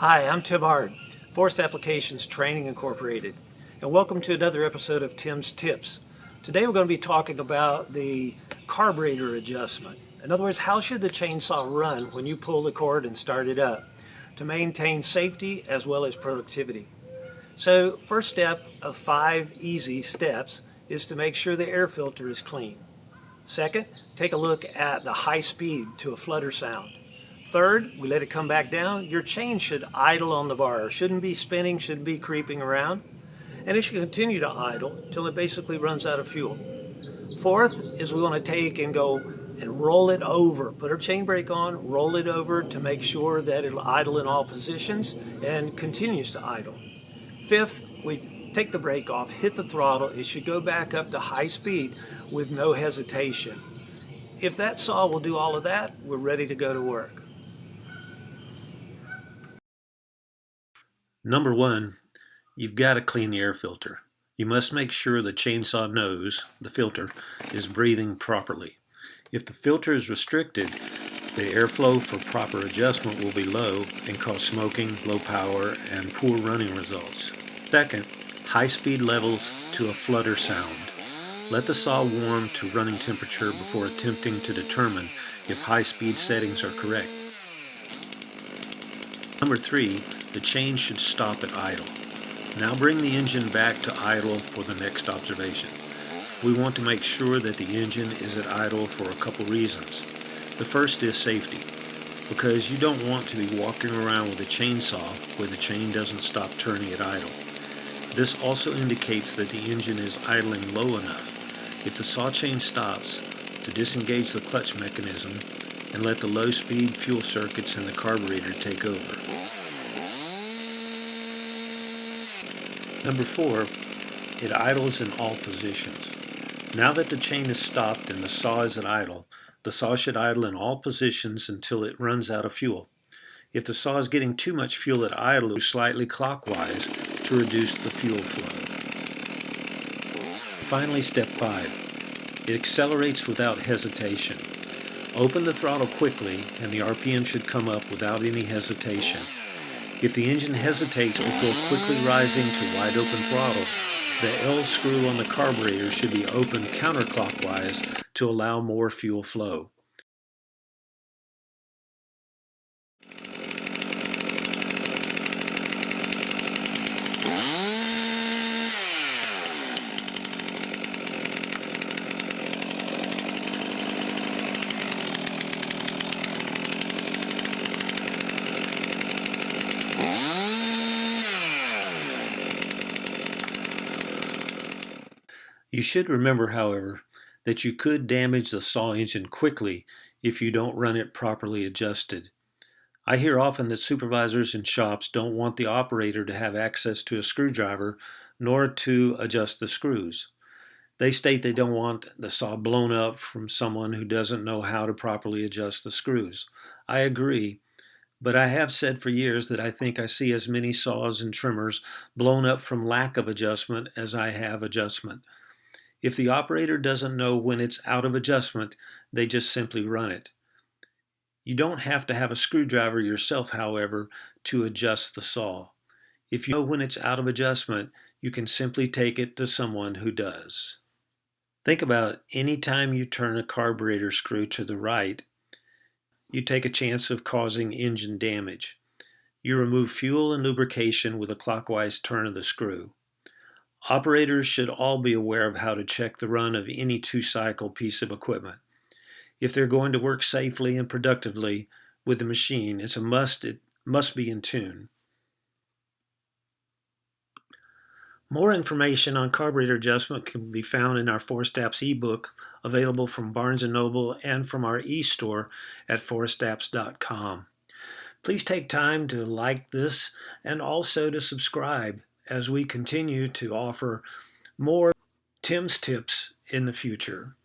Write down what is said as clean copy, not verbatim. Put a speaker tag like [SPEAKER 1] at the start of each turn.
[SPEAKER 1] Hi, I'm Tim Hart, Forest Applications Training Incorporated, and welcome to another episode of Tim's Tips. Today we're going to be talking about the carburetor adjustment. In other words, how should the chainsaw run when you pull the cord and start it up to maintain safety as well as productivity. So, first step of 5 easy steps is to make sure the air filter is clean. Second, take a look at the high speed to a flutter sound. Third, we let it come back down. Your chain should idle on the bar. Shouldn't be spinning, shouldn't be creeping around. And it should continue to idle until it basically runs out of fuel. Fourth is we want to take and go and roll it over. Put our chain brake on, roll it over to make sure that it'll idle in all positions and continues to idle. Fifth, we take the brake off, hit the throttle. It should go back up to high speed with no hesitation. If that saw will do all of that, we're ready to go to work.
[SPEAKER 2] Number one, you've got to clean the air filter. You must make sure the chainsaw nose, the filter, is breathing properly. If the filter is restricted, the airflow for proper adjustment will be low and cause smoking, low power, and poor running results. Second, high speed levels to a flutter sound. Let the saw warm to running temperature before attempting to determine if high speed settings are correct. Number three, the chain should stop at idle. Now bring the engine back to idle for the next observation. We want to make sure that the engine is at idle for a couple reasons. The first is safety, because you don't want to be walking around with a chainsaw where the chain doesn't stop turning at idle. This also indicates that the engine is idling low enough. If the saw chain stops, to disengage the clutch mechanism and let the low-speed fuel circuits in the carburetor take over. Number four, it idles in all positions. Now that the chain is stopped and the saw is at idle, the saw should idle in all positions until it runs out of fuel. If the saw is getting too much fuel at idle, move slightly clockwise to reduce the fuel flow. Finally, step 5. It accelerates without hesitation. Open the throttle quickly and the RPM should come up without any hesitation. If the engine hesitates before quickly rising to wide open throttle, the L screw on the carburetor should be opened counterclockwise to allow more fuel flow. You should remember, however, that you could damage the saw engine quickly if you don't run it properly adjusted. I hear often that supervisors in shops don't want the operator to have access to a screwdriver nor to adjust the screws. They state they don't want the saw blown up from someone who doesn't know how to properly adjust the screws. I agree, but I have said for years that I think I see as many saws and trimmers blown up from lack of adjustment as I have adjustment. If the operator doesn't know when it's out of adjustment, they just simply run it. You don't have to have a screwdriver yourself, however, to adjust the saw. If you know when it's out of adjustment, you can simply take it to someone who does. Think about any time you turn a carburetor screw to the right, you take a chance of causing engine damage. You remove fuel and lubrication with a clockwise turn of the screw. Operators should all be aware of how to check the run of any two-cycle piece of equipment. If they're going to work safely and productively with the machine, it's a must. It must be in tune. More information on carburetor adjustment can be found in our Forest Apps ebook, available from Barnes & Noble and from our e-store at forestapps.com. Please take time to like this and also to subscribe as we continue to offer more Tim's Tips in the future.